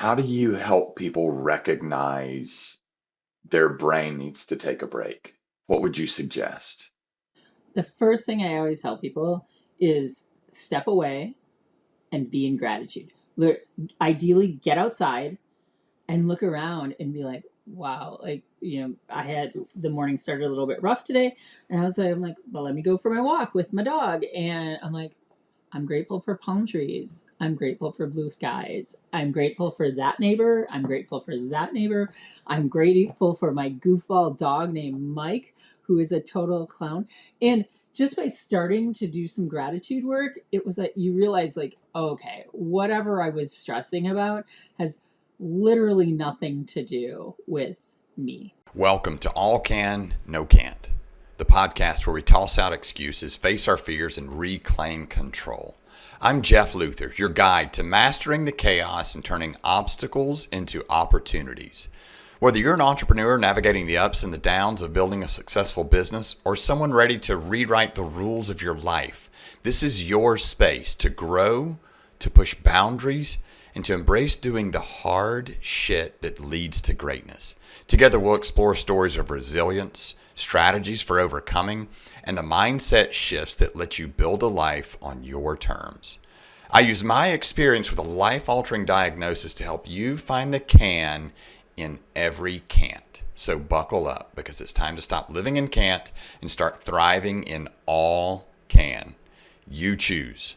how do you help people recognize their brain needs to take a break? What would you suggest? The first thing I always tell people is step away and be in gratitude. Ideally, get outside and look around and be like, wow, I had the morning started a little bit rough today. And I'm like, well, let me go for my walk with my dog. And I'm like, I'm grateful for palm trees. I'm grateful for blue skies. I'm grateful for that neighbor. I'm grateful for that neighbor. I'm grateful for my goofball dog named Mike, who is a total clown. And just by starting to do some gratitude work, it was like you realize, like, okay, whatever I was stressing about has literally nothing to do with me. Welcome to All Can, No Can't, the podcast where we toss out excuses, face our fears, and reclaim control. I'm Jeff Luther, your guide to mastering the chaos and turning obstacles into opportunities. Whether you're an entrepreneur navigating the ups and the downs of building a successful business, or someone ready to rewrite the rules of your life, this is your space to grow, to push boundaries, and to embrace doing the hard shit that leads to greatness. Together, we'll explore stories of resilience, strategies for overcoming, and the mindset shifts that let you build a life on your terms. I use my experience with a life-altering diagnosis to help you find the can in every can't. So buckle up, because it's time to stop living in can't and start thriving in all can. You choose.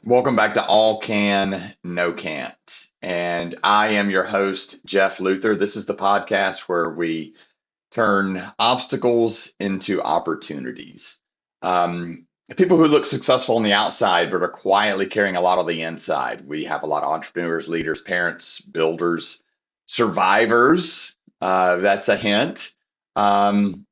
Welcome back to All Can, No Can't. And I am your host, Jeff Luther. This is the podcast where we turn obstacles into opportunities. People who look successful on the outside but are quietly carrying a lot on the inside. We have a lot of entrepreneurs, leaders, parents, builders, survivors. That's a hint. And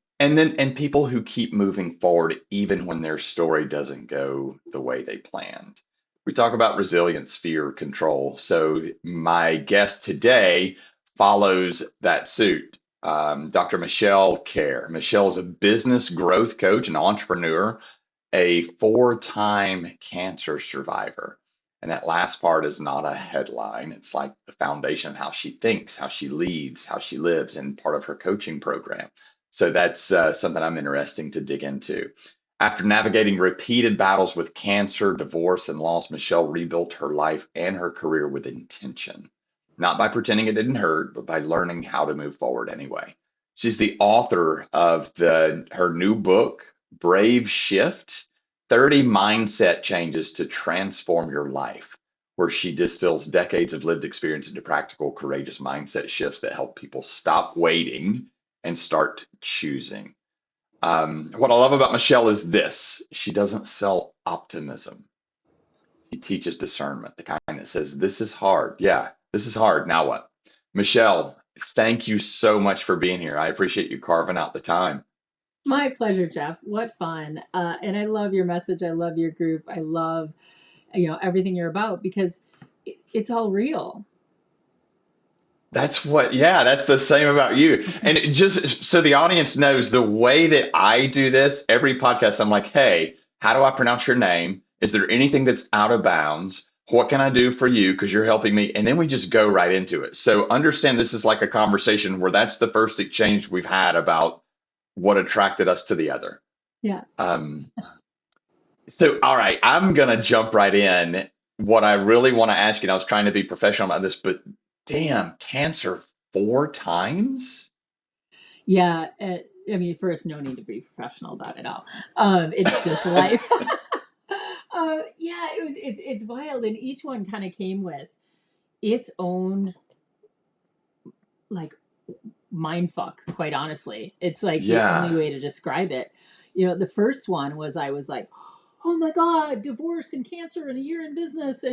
people who keep moving forward even when their story doesn't go the way they planned. We talk about resilience, fear, control. So my guest today follows that suit. Dr. Michele Kehrer. Michele is a business growth coach and entrepreneur, a 4-time cancer survivor. And that last part is not a headline. It's like the foundation of how she thinks, how she leads, how she lives, and part of her coaching program. So that's something I'm interested to dig into. After navigating repeated battles with cancer, divorce, and loss, Michele rebuilt her life and her career with intention. Not by pretending it didn't hurt, but by learning how to move forward anyway. She's the author of her new book, Brave Shift, 30 Mindset Changes to Transform Your Life, where she distills decades of lived experience into practical, courageous mindset shifts that help people stop waiting and start choosing. What I love about Michele is this: she doesn't sell optimism. She teaches discernment, the kind that says, this is hard. Yeah, this is hard. Now what? Michele, thank you so much for being here. I appreciate you carving out the time. My pleasure, Jeff. What fun. And I love your message. I love your group. I love, everything you're about, because it's all real. That's the same about you. And just so the audience knows, the way that I do this, every podcast, I'm like, hey, how do I pronounce your name? Is there anything that's out of bounds? What can I do for you? Because you're helping me. And then we just go right into it. So understand this is like a conversation where that's the first exchange we've had about what attracted us to the other. Yeah. So, all right, I'm going to jump right in. What I really want to ask you, and I was trying to be professional about this, but damn, cancer 4 times? Yeah. First, no need to be professional about it all. It's just life. It's wild. And each one kind of came with its own, like, mind fuck, quite honestly. It's like the only way to describe it. The first one was, I was like, oh my God, divorce and cancer and a year in business,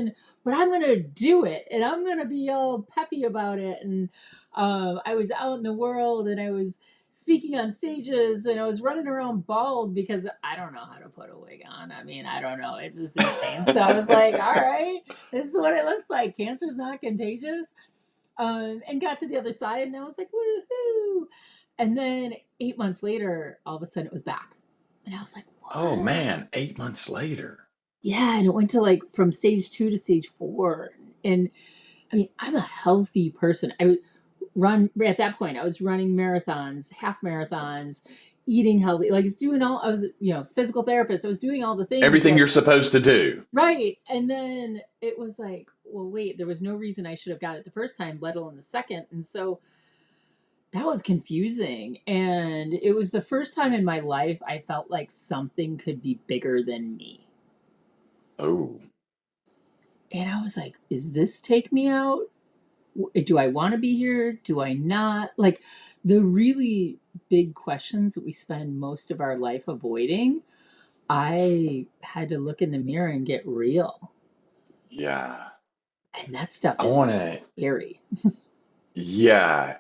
but I'm gonna do it, and I'm gonna be all peppy about it. And I was out in the world, and I was speaking on stages, and I was running around bald because I don't know how to put a wig on. I don't know, it's just insane. So I was like, all right, this is what it looks like. Cancer's not contagious. And got to the other side, and I was like, woohoo. And then 8 months later, all of a sudden it was back. And I was like, what? Oh man, 8 months later. Yeah, and it went to, like, from stage 2 to stage 4. And I mean, I'm a healthy person. At that point, I was running marathons, half marathons, eating healthy, like I was, physical therapist. I was doing all the things Everything that, you're supposed to do. right. And then it was like, well, wait, there was no reason I should have got it the first time, let alone the second. And so that was confusing. And it was the first time in my life I felt like something could be bigger than me. Oh. And I was like, is this take me out? Do I want to be here? Do I not? Like the really big questions that we spend most of our life avoiding, I had to look in the mirror and get real. Yeah. And that stuff I is want to, scary. yeah.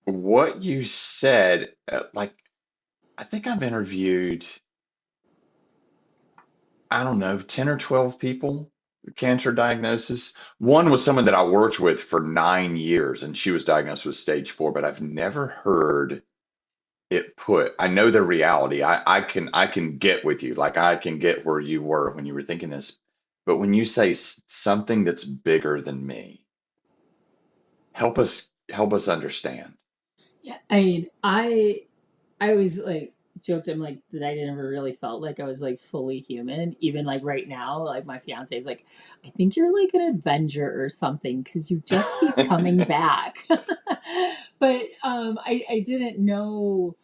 What you said, like, I think I've interviewed, I don't know, 10 or 12 people with cancer diagnosis. One was someone that I worked with for 9 years, and she was diagnosed with stage 4, but I've never heard it put. I know the reality. I can get with you. Like I can get where you were when you were thinking this. But when you say something that's bigger than me, help us understand. Yeah. I mean, I always like joked, I'm like, that I never really felt like I was like fully human. Even like right now, like my fiance is like, I think you're like an Avenger or something because you just keep coming back. But I didn't know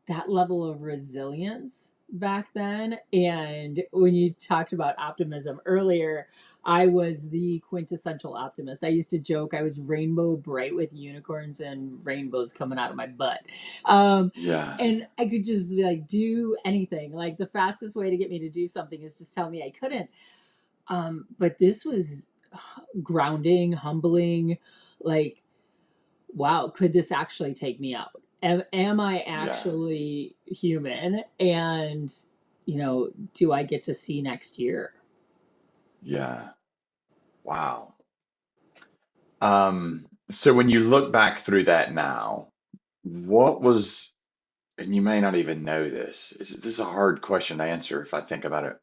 that level of resilience back then. And when you talked about optimism earlier, I was the quintessential optimist. I used to joke I was rainbow bright with unicorns and rainbows coming out of my butt. Yeah. And I could just like do anything. Like the fastest way to get me to do something is just tell me I couldn't. But this was grounding, humbling, like, wow, could this actually take me out? Am I Yeah. actually human? And, do I get to see next year? Yeah. Wow. So when you look back through that now, what was, and you may not even know this, this is a hard question to answer if I think about it.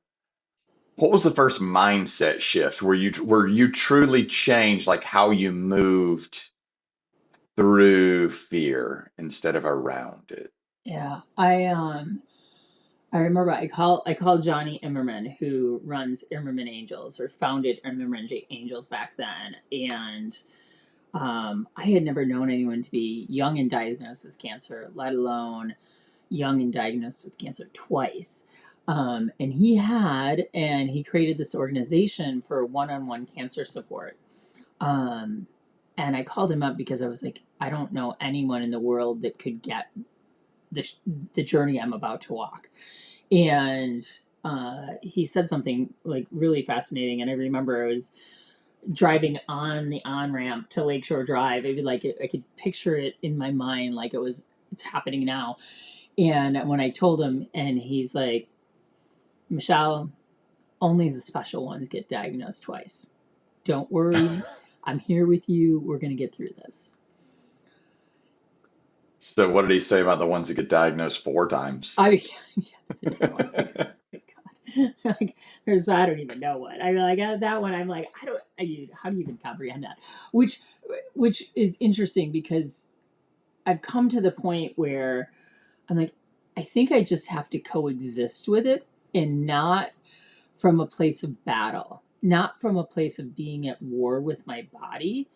What was the first mindset shift where you truly changed like how you moved through fear instead of around it? Yeah. I remember I called Johnny Immerman, who runs Immerman Angels or founded Immerman Angels back then. And I had never known anyone to be young and diagnosed with cancer, let alone young and diagnosed with cancer twice. And he created this organization for one-on-one cancer support. Um, and I called him up because I was like, I don't know anyone in the world that could get the, the journey I'm about to walk. And he said something like really fascinating. And I remember I was driving on the on ramp to Lakeshore Drive. I could picture it in my mind like it's happening now. And when I told him, and he's like, Michelle, only the special ones get diagnosed twice. Don't worry. I'm here with you. We're going to get through this. So what did he say about the ones that get diagnosed 4 times? Yes, a different one. God. Like, I don't even know what. I mean, like that one, I'm like, how do you even comprehend that? Which is interesting because I've come to the point where I'm like, I think I just have to coexist with it and not from a place of battle, not from a place of being at war with my body,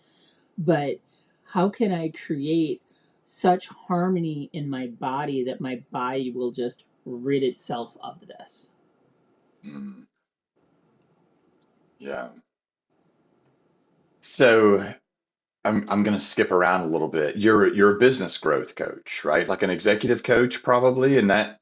but how can I create such harmony in my body that my body will just rid itself of this? Mm, yeah. So I'm going to skip around a little bit. You're a business growth coach, right? Like an executive coach, probably. And that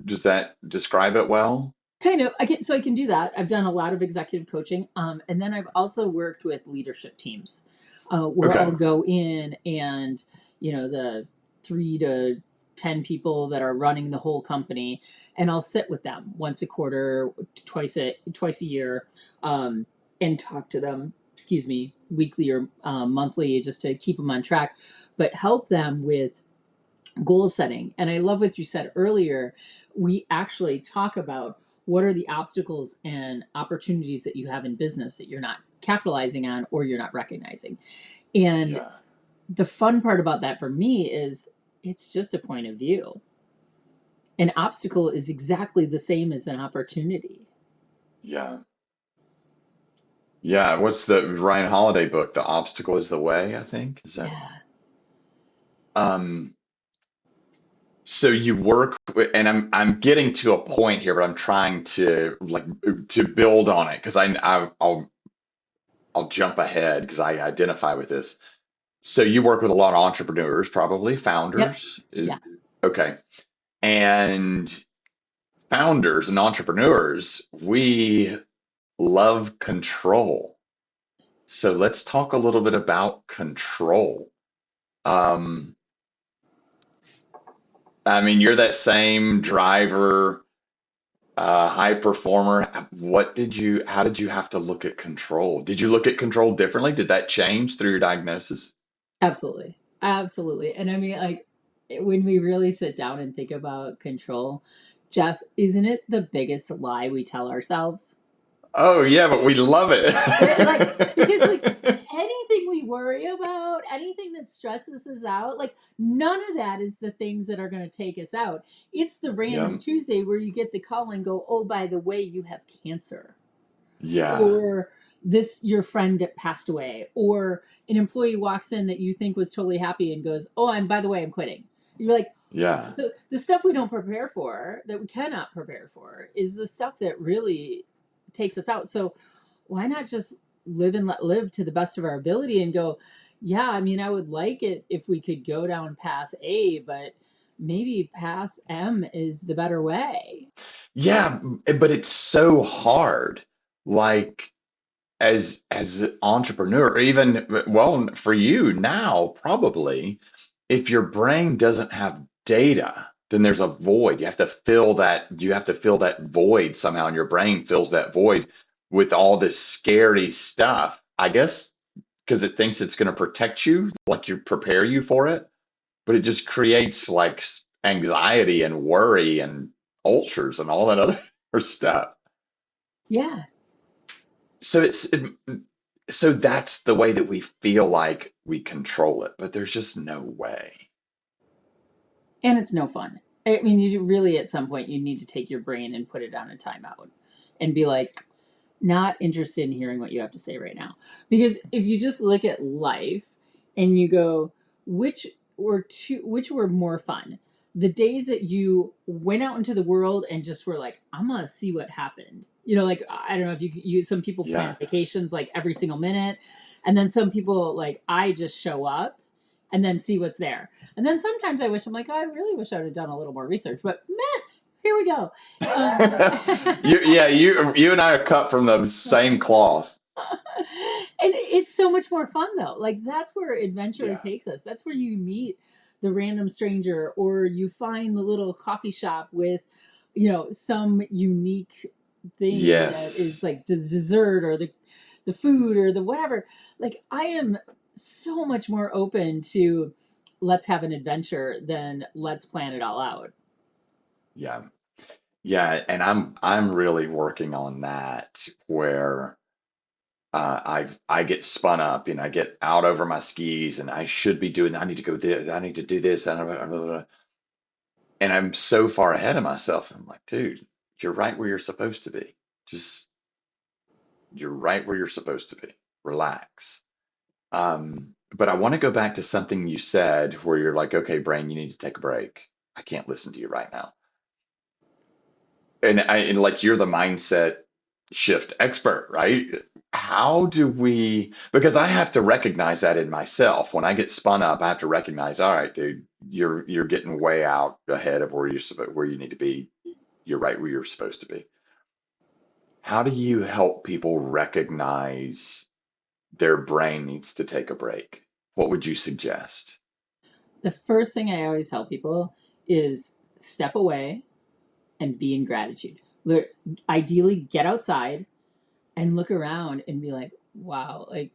does that describe it well? Kind of. I can do that. I've done a lot of executive coaching, and then I've also worked with leadership teams, where Okay. I'll go in and the 3 to 10 people that are running the whole company, and I'll sit with them once a quarter, twice a year, and talk to them. Excuse me, weekly or monthly, just to keep them on track, but help them with goal setting. And I love what you said earlier. We actually talk about what are the obstacles and opportunities that you have in business that you're not capitalizing on or you're not recognizing. And the fun part about that for me is it's just a point of view. An obstacle is exactly the same as an opportunity. Yeah. Yeah. What's the Ryan Holiday book? The Obstacle is the Way, I think. Is that? Yeah. So you work and I'm getting to a point here, but I'm trying to to build on it because I'll jump ahead because I identify with this. So you work with a lot of entrepreneurs, probably Yep. founders. Yeah. Okay. And founders and entrepreneurs, we love control. So let's talk a little bit about control. Um, I mean, you're that same driver, high performer. How did you have to look at control? Did you look at control differently? Did that change through your diagnosis? Absolutely. Absolutely. And I mean, like, when we really sit down and think about control, Jeff, isn't it the biggest lie we tell ourselves? Oh yeah, but we love it. Because anything we worry about, anything that stresses us out, like none of that is the things that are going to take us out. It's the random Yeah, Tuesday where you get the call and go, oh, by the way, you have cancer. yeah, Or this your friend that passed away, or an employee walks in that you think was totally happy and goes, oh, and by the way, I'm quitting. You're like, yeah, so the stuff we don't prepare for, that we cannot prepare for, is the stuff that really takes us out. So why not just live and let live to the best of our ability and go, yeah, I mean, I would like it if we could go down path A, but maybe path M is the better way. yeah. But it's so hard. Like as an entrepreneur, or even well, for you now, probably, if your brain doesn't have data, then there's a void. You have to fill that. You have to fill that void somehow, and your brain fills that void with all this scary stuff. I guess because it thinks it's going to protect you, like you prepare you for it, but it just creates like anxiety and worry and ulcers and all that other stuff. Yeah. So so that's the way that we feel like we control it, but there's just no way. And it's no fun. I mean, you really, at some point, you need to take your brain and put it on a timeout and be like, not interested in hearing what you have to say right now. Because if you just look at life and you go, which were more fun? The days that you went out into the world and just were like, I'm gonna see what happened. You know, like, I don't know if you some people plan Yeah. vacations like every single minute, and then some people like, I just show up and then see what's there. And then sometimes I'm like, oh, I really wish I would have done a little more research, but meh, here we go. You and I are cut from the same cloth. And it's so much more fun though. Like that's where adventure Yeah. takes us. That's where you meet the random stranger, or you find the little coffee shop with, some unique thing that is Yes. like the dessert or the food or the whatever. Like I am so much more open to let's have an adventure than let's plan it all out. Yeah. Yeah, and I'm really working on that where I get spun up and I get out over my skis and I should be doing I need to go this, I need to do this, and I'm so far ahead of myself. I'm like, dude, you're right where you're supposed to be. Just you're right where you're supposed to be. Relax. But I want to go back to something you said where you're like, okay, brain, you need to take a break. I can't listen to you right now. And like you're the mindset shift expert, right? How do we, because I have to recognize that in myself. When I get spun up, I have to recognize, all right, dude, you're getting way out ahead of where you need to be. You're right where you're supposed to be. How do you help people recognize their brain needs to take a break? What would you suggest? The first thing I always tell people is step away and be in gratitude. Ideally, get outside and look around and be like, wow, like,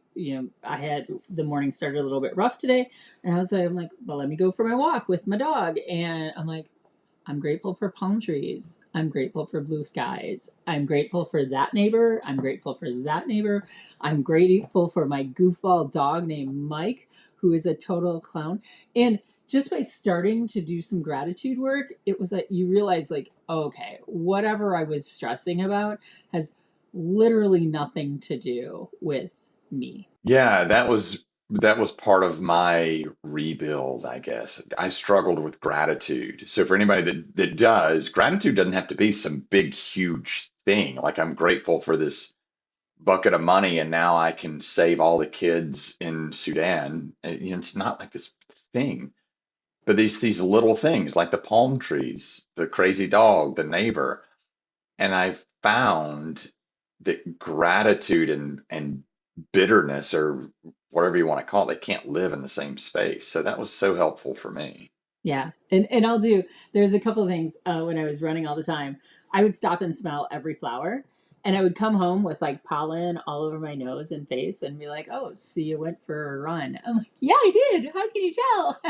I had the morning started a little bit rough today. And I'm like, well, let me go for my walk with my dog. And I'm like, I'm grateful for palm trees. I'm grateful for blue skies. I'm grateful for that neighbor. I'm grateful for that neighbor. I'm grateful for my goofball dog named Mike, who is a total clown. And just by starting to do some gratitude work, it was like you realize, like, okay, whatever I was stressing about has literally nothing to do with me. Yeah, that was part of my rebuild, I guess. I struggled with gratitude. So for anybody that does, gratitude doesn't have to be some big, huge thing. Like I'm grateful for this bucket of money and now I can save all the kids in Sudan. It's not like this thing, but these little things like the palm trees, the crazy dog, the neighbor. And I found that gratitude and bitterness or whatever you want to call it, they can't live in the same space. So that was so helpful for me. Yeah. And there's a couple of things when I was running all the time. I would stop and smell every flower. And I would come home with like pollen all over my nose and face and be like, oh, so you went for a run. I'm like, yeah, I did. How can you tell?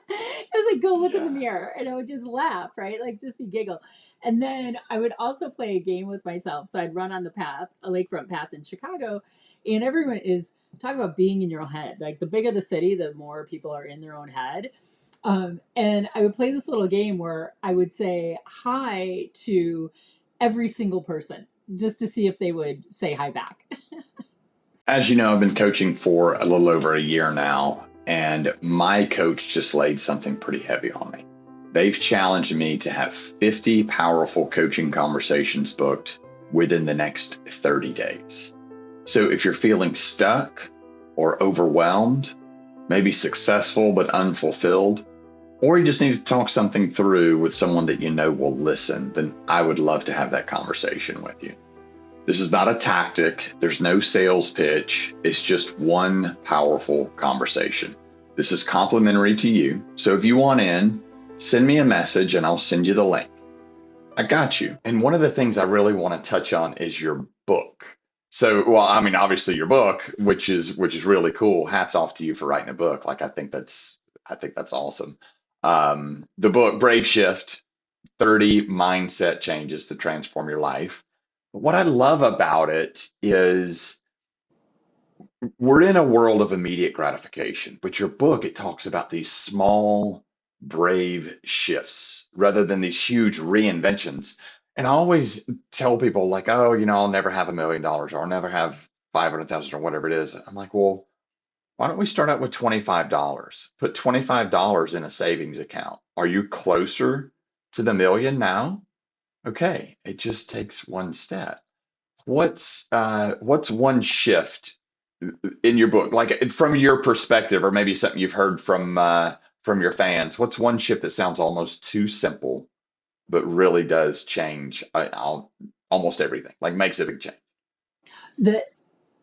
It was like, go look in the Yeah. mirror. And I would just laugh, right? Like just be giggle. And then I would also play a game with myself. So I'd run on the path, a lakefront path in Chicago. And everyone is talking about being in your own head. Like the bigger the city, the more people are in their own head. And I would play this little game where I would say hi to every single person just to see if they would say hi back. As you know, I've been coaching for a little over a year now, and my coach just laid something pretty heavy on me. They've challenged me to have 50 powerful coaching conversations booked within the next 30 days. So if you're feeling stuck or overwhelmed, maybe successful but unfulfilled, or you just need to talk something through with someone that you know will listen, then I would love to have that conversation with you. This is not a tactic. There's no sales pitch. It's just one powerful conversation. This is complimentary to you. So if you want in, send me a message and I'll send you the link. I got you. And one of the things I really want to touch on is your book. So, well, I mean, obviously your book, which is really cool. Hats off to you for writing a book. Like, I think that's awesome. The book, Brave Shift, 30 mindset changes to transform your life. But what I love about it is we're in a world of immediate gratification, but your book, it talks about these small, brave shifts rather than these huge reinventions. And I always tell people like, oh, I'll never have $1 million or I'll never have 500,000 or whatever it is. I'm like, well, why don't we start out with $25? Put $25 in a savings account. Are you closer to the million now? Okay, it just takes one step. What's one shift in your book, like from your perspective, or maybe something you've heard from your fans? What's one shift that sounds almost too simple, but really does change almost everything, like makes a big change? The,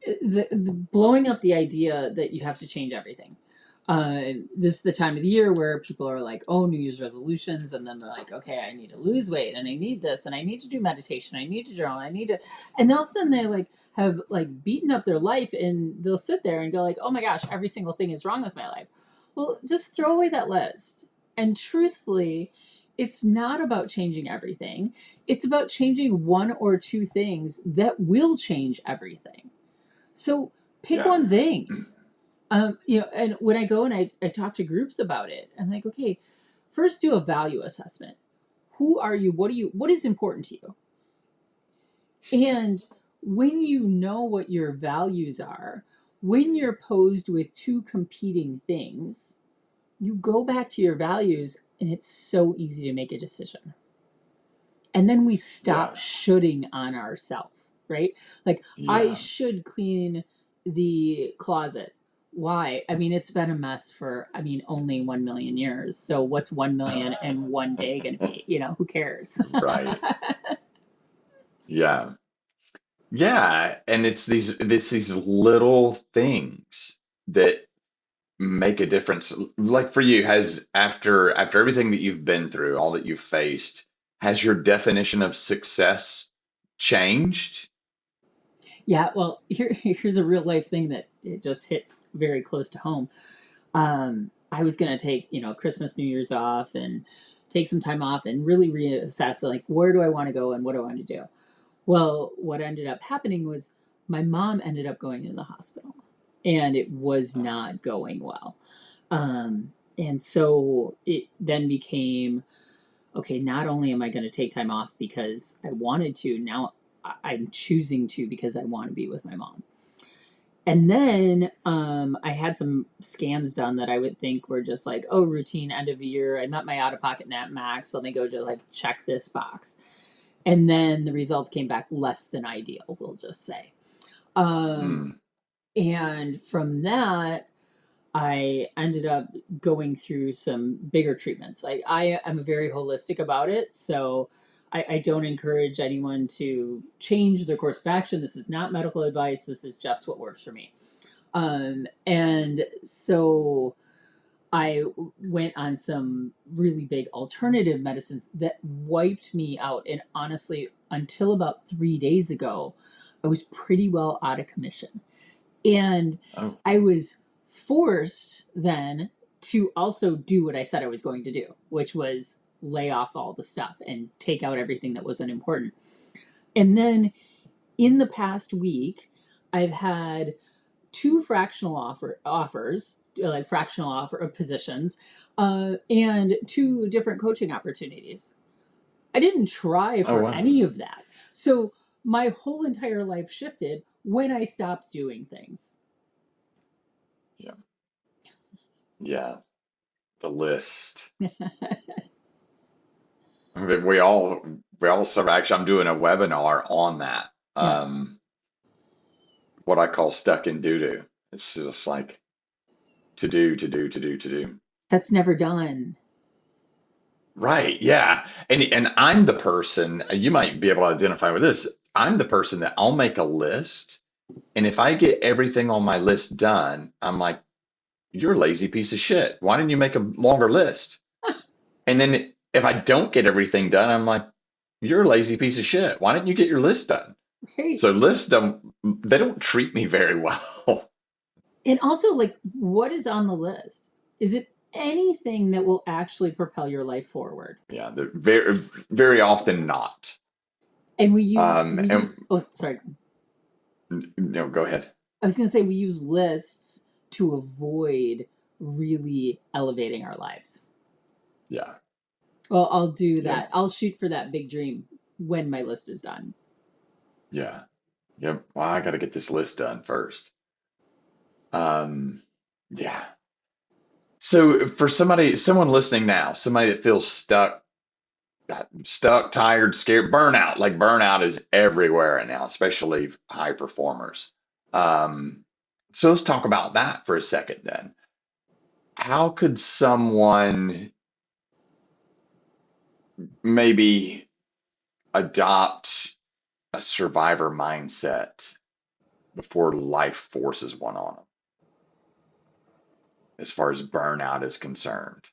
the blowing up the idea that you have to change everything. This is the time of the year where people are like, oh, New Year's resolutions. And then they're like, okay, I need to lose weight and I need this and I need to do meditation. I need to journal. And all of a sudden they like have like beaten up their life and they'll sit there and go like, oh my gosh, every single thing is wrong with my life. Well, just throw away that list. And truthfully, it's not about changing everything. It's about changing one or two things that will change everything. So pick Yeah. one thing. And when I go and I talk to groups about it, I'm like, okay, first do a value assessment. Who are you? What is important to you? And when you know what your values are, when you're posed with two competing things, you go back to your values and it's so easy to make a decision. And then we stop shoulding on ourselves, right? Like, I should clean the closet. Why? I mean, it's been a mess for, only 1 million years. So what's 1 million and one day going to be? Who cares? Right. Yeah. Yeah. And it's these little things that make a difference. Like for you, has after everything that you've been through, all that you've faced, has your definition of success changed? Yeah, well, here's a real life thing that it just hit very close to home. I was going to take, Christmas, New Year's off and take some time off and really reassess, like, where do I want to go and what do I want to do? Well, what ended up happening was my mom ended up going in the hospital, and it was not going well. And so it then became, okay, not only am I going to take time off because I wanted to, now I'm choosing to because I want to be with my mom. And then I had some scans done that I would think were just like, oh, routine end of year. I met my out-of-pocket net max. Let me go to like check this box. And then the results came back less than ideal, we'll just say. And from that, I ended up going through some bigger treatments. I am very holistic about it. So I don't encourage anyone to change their course of action. This is not medical advice. This is just what works for me. And so I went on some really big alternative medicines that wiped me out. And honestly, until about 3 days ago, I was pretty well out of commission. And I was forced then to also do what I said I was going to do, which was lay off all the stuff and take out everything that wasn't important. And then in the past week, I've had 2 fractional offers, like fractional offer positions, and 2 different coaching opportunities. I didn't try for any of that. So my whole entire life shifted when I stopped doing things. Yeah. Yeah. The list. we all sort of, actually, I'm doing a webinar on that. What I call stuck in doo-doo. It's just like to do. That's never done. Right. Yeah. And I'm the person, you might be able to identify with this. I'm the person that I'll make a list. And if I get everything on my list done, I'm like, you're a lazy piece of shit. Why didn't you make a longer list? And then if I don't get everything done, I'm like, you're a lazy piece of shit. Why didn't you get your list done? Right. So lists they don't treat me very well. And also, like, what is on the list? Is it anything that will actually propel your life forward? Yeah, very, very often not. And we use, oh, sorry. No, go ahead. I was going to say we use lists to avoid really elevating our lives. Yeah. Well, I'll do that. I'll shoot for that big dream when my list is done. Yeah. Yep. Well, I got to get this list done first. Yeah. So for someone listening now, somebody that feels stuck, tired, scared, burnout is everywhere right now, especially high performers. So let's talk about that for a second then. How could someone maybe adopt a survivor mindset before life forces one on them, as far as burnout is concerned?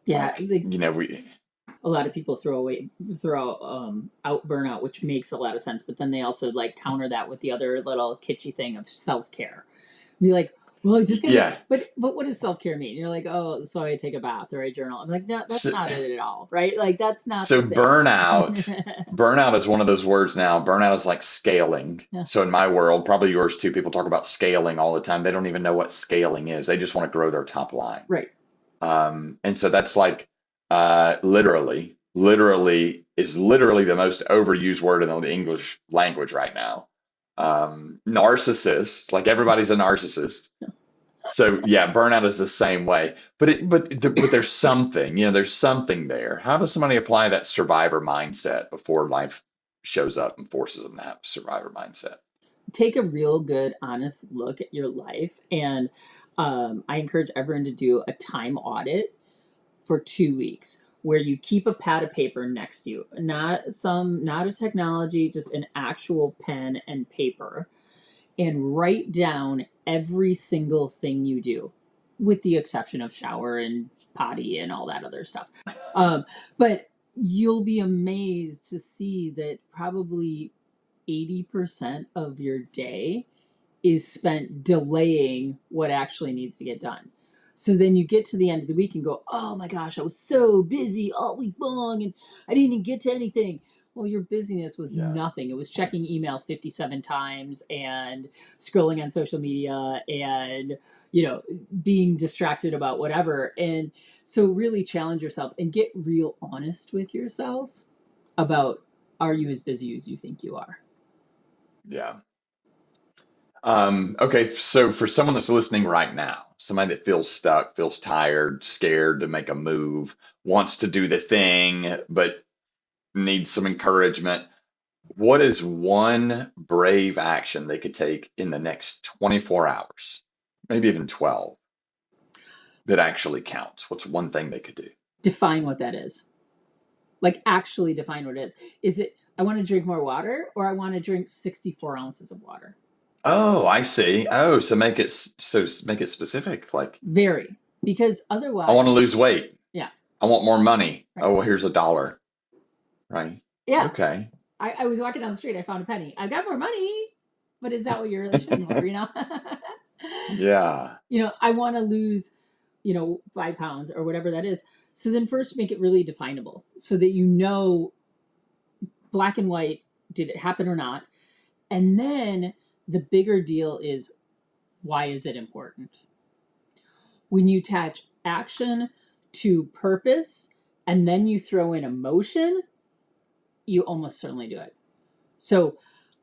Yeah, a lot of people throw out burnout, which makes a lot of sense, but then they also like counter that with the other little kitschy thing of self-care. Be like, well, just but what does self-care mean? You're like, oh, so I take a bath or I journal. I'm like, no, that's not it at all, right? Like that's not. So burnout is one of those words now. Burnout is like scaling. Yeah. So in my world, probably yours too, people talk about scaling all the time. They don't even know what scaling is. They just want to grow their top line. Right. And so that's like literally is literally the most overused word in the English language right now. Narcissists, like everybody's a narcissist. So yeah, burnout is the same way, but there's something, there's something there. How does somebody apply that survivor mindset before life shows up and forces them to have a survivor mindset? Take a real good, honest look at your life. And I encourage everyone to do a time audit for 2 weeks where you keep a pad of paper next to you, not a technology, just an actual pen and paper, and write down every single thing you do, with the exception of shower and potty and all that other stuff. But you'll be amazed to see that probably 80% of your day is spent delaying what actually needs to get done. So then you get to the end of the week and go, oh my gosh, I was so busy all week long and I didn't even get to anything. Well, your busyness was nothing. It was checking email 57 times and scrolling on social media and, being distracted about whatever. And so really challenge yourself and get real honest with yourself about, are you as busy as you think you are? Yeah. Okay, so for someone that's listening right now, somebody that feels stuck, feels tired, scared to make a move, wants to do the thing, but needs some encouragement, what is one brave action they could take in the next 24 hours, maybe even 12, that actually counts? What's one thing they could do? Define what that is. Like, actually define what it is. Is it, I want to drink more water, or I want to drink 64 ounces of water? Oh, I see. Oh, so make it specific. Like, very, because otherwise, I want to lose weight. Yeah. I want more money. Right. Oh, well, here's $1. Right. Yeah. Okay. I was walking down the street. I found a penny. I got more money, but is that what you're really shooting for? Yeah. I want to lose, 5 pounds or whatever that is. So then first make it really definable so that black and white, did it happen or not? And then the bigger deal is, why is it important? When you attach action to purpose and then you throw in emotion, you almost certainly do it. So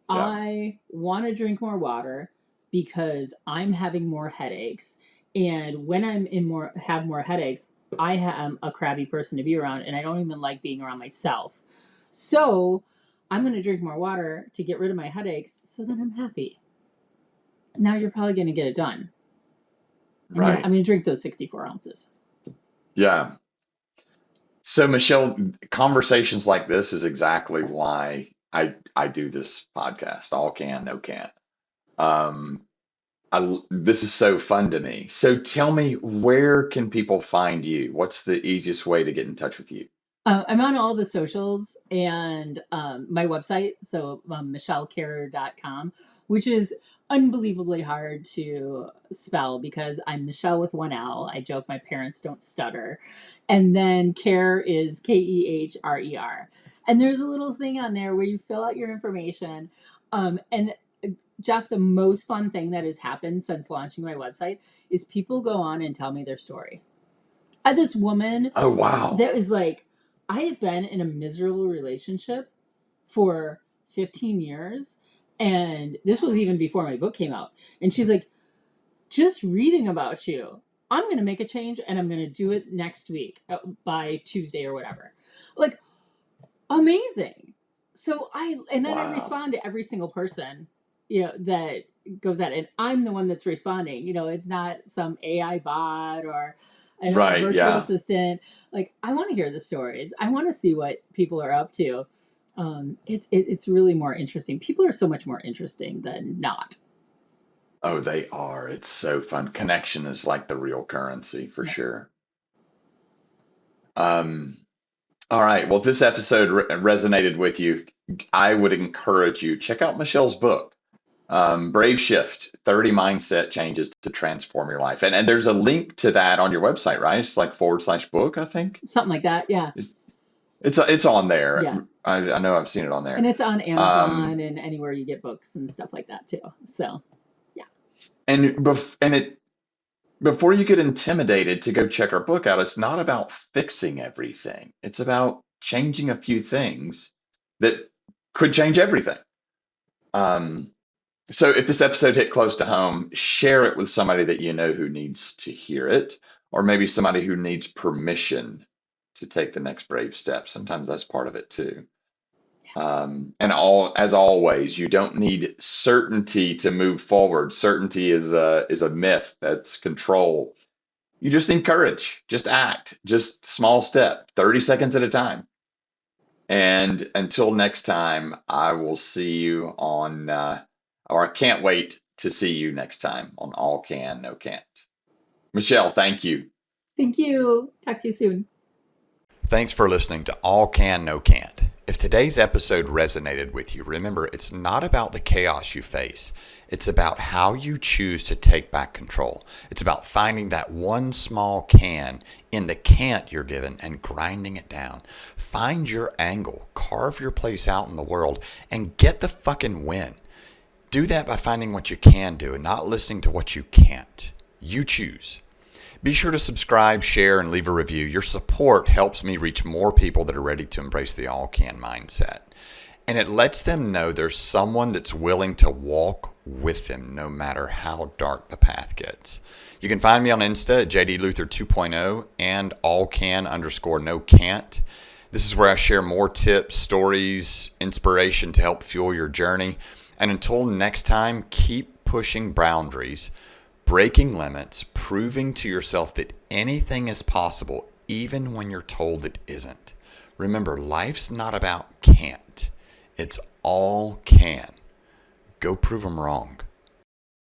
I want to drink more water because I'm having more headaches. And when I'm have more headaches, I am a crabby person to be around and I don't even like being around myself. So I'm going to drink more water to get rid of my headaches so that I'm happy. Now you're probably going to get it done. Right. I'm going to drink those 64 ounces. Yeah. So Michele, conversations like this is exactly why I do this podcast. All can, no can't. This is so fun to me. So tell me, where can people find you? What's the easiest way to get in touch with you? I'm on all the socials and my website, so michelekehrer.com, which is unbelievably hard to spell because I'm Michele with one L. I joke my parents don't stutter. And then Kehrer is Kehrer. And there's a little thing on there where you fill out your information. And Jeff, the most fun thing that has happened since launching my website is people go on and tell me their story. I had this woman that was like, I have been in a miserable relationship for 15 years. And this was even before my book came out. And she's like, just reading about you, I'm going to make a change and I'm going to do it next week by Tuesday or whatever. Like, amazing. So I respond to every single person, that goes at it. And I'm the one that's responding. It's not some AI bot or a virtual assistant. Like, I want to hear the stories. I want to see what people are up to. It's really more interesting. People are so much more interesting than not. Oh, they are. It's so fun. Connection is like the real currency for sure. All right. Well, if this episode resonated with you, I would encourage you, check out Michelle's book, Brave Shift, 30 Mindset Changes to Transform Your Life. And there's a link to that on your website, right? It's like /book, I think. Something like that. Yeah. It's on there. Yeah. I know I've seen it on there. And it's on Amazon and anywhere you get books and stuff like that too. So, yeah. And before you get intimidated to go check our book out, it's not about fixing everything. It's about changing a few things that could change everything. So if this episode hit close to home, share it with somebody that you know who needs to hear it, or maybe somebody who needs permission to take the next brave step. Sometimes that's part of it too. As always, you don't need certainty to move forward. Certainty is a myth. That's control. You just encourage, just act, just small step, 30 seconds at a time. And until next time, I will see you on, or I can't wait to see you next time on All Can, No Can't. Michele, thank you. Thank you. Talk to you soon. Thanks for listening to All Can, No Can't. If today's episode resonated with you, remember, it's not about the chaos you face. It's about how you choose to take back control. It's about finding that one small can in the can't you're given and grinding it down. Find your angle, carve your place out in the world, and get the fucking win. Do that by finding what you can do and not listening to what you can't. You choose. Be sure to subscribe, share, and leave a review. Your support helps me reach more people that are ready to embrace the all-can mindset. And it lets them know there's someone that's willing to walk with them no matter how dark the path gets. You can find me on Insta at JDLuther 2.0 and allcan_no-can't. This is where I share more tips, stories, inspiration to help fuel your journey. And until next time, keep pushing boundaries, breaking limits, proving to yourself that anything is possible, even when you're told it isn't. Remember, life's not about can't. It's all can. Go prove them wrong.